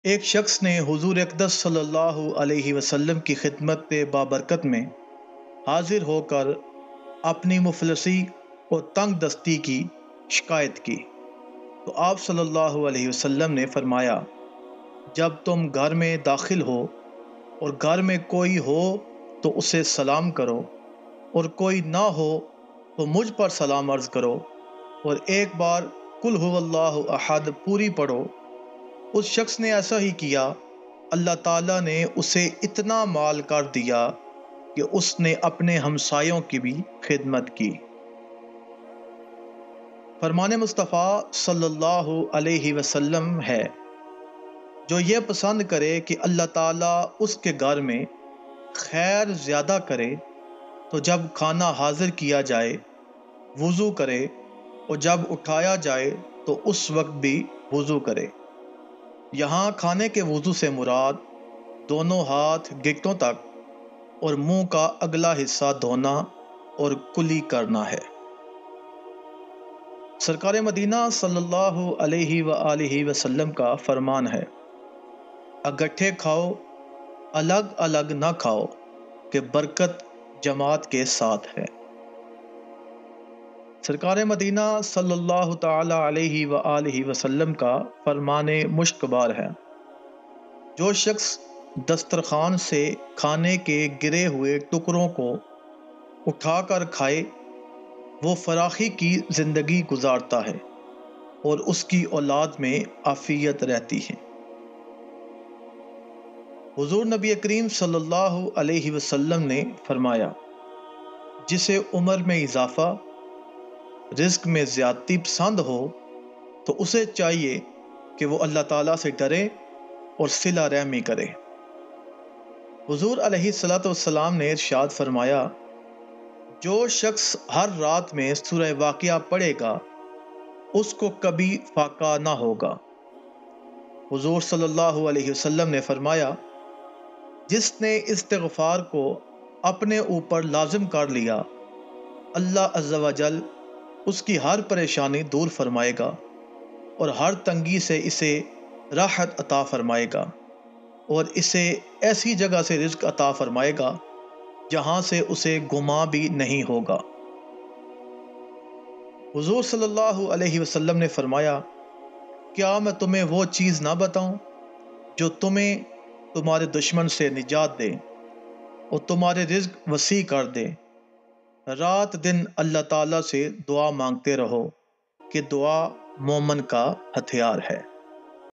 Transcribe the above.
ایک شخص نے حضور اقدس صلی اللہ علیہ وسلم کی خدمت بابرکت میں حاضر ہو کر اپنی مفلسی اور تنگ دستی کی شکایت کی تو آپ صلی اللہ علیہ وسلم نے فرمایا، جب تم گھر میں داخل ہو اور گھر میں کوئی ہو تو اسے سلام کرو، اور کوئی نہ ہو تو مجھ پر سلام عرض کرو، اور ایک بار قل هو اللہ احد پوری پڑھو۔ اس شخص نے ایسا ہی کیا، اللہ تعالیٰ نے اسے اتنا مال کر دیا کہ اس نے اپنے ہمسایوں کی بھی خدمت کی۔ فرمان مصطفیٰ صلی اللہ علیہ وسلم ہے، جو یہ پسند کرے کہ اللہ تعالیٰ اس کے گھر میں خیر زیادہ کرے تو جب کھانا حاضر کیا جائے وضو کرے، اور جب اٹھایا جائے تو اس وقت بھی وضو کرے۔ یہاں کھانے کے وضو سے مراد دونوں ہاتھ گٹوں تک اور منہ کا اگلا حصہ دھونا اور کلی کرنا ہے۔ سرکار مدینہ صلی اللہ علیہ وآلہ وسلم کا فرمان ہے، اکٹھے کھاؤ، الگ الگ نہ کھاؤ کہ برکت جماعت کے ساتھ ہے۔ سرکار مدینہ صلی اللہ تعالی علیہ وآلہ وسلم کا فرمان مشتبار ہے، جو شخص دسترخوان سے کھانے کے گرے ہوئے ٹکڑوں کو اٹھا کر کھائے وہ فراخی کی زندگی گزارتا ہے اور اس کی اولاد میں عافیت رہتی ہے۔ حضور نبی کریم صلی اللہ علیہ وسلم نے فرمایا، جسے عمر میں اضافہ، رزق میں زیادتی پسند ہو تو اسے چاہیے کہ وہ اللہ تعالیٰ سے ڈرے اور صلہ رحمی کرے۔ حضور علیہ الصلوۃ والسلام نے ارشاد فرمایا، جو شخص ہر رات میں سورہ واقعہ پڑھے گا اس کو کبھی فاقہ نہ ہوگا۔ حضور صلی اللہ علیہ وسلم نے فرمایا، جس نے استغفار کو اپنے اوپر لازم کر لیا اللہ عز و جل اس کی ہر پریشانی دور فرمائے گا اور ہر تنگی سے اسے راحت عطا فرمائے گا، اور اسے ایسی جگہ سے رزق عطا فرمائے گا جہاں سے اسے گمان بھی نہیں ہوگا۔ حضور صلی اللہ علیہ وسلم نے فرمایا، کیا میں تمہیں وہ چیز نہ بتاؤں جو تمہیں تمہارے دشمن سے نجات دے اور تمہارے رزق وسیع کر دے؟ رات دن اللہ تعالیٰ سے دعا مانگتے رہو کہ دعا مومن کا ہتھیار ہے۔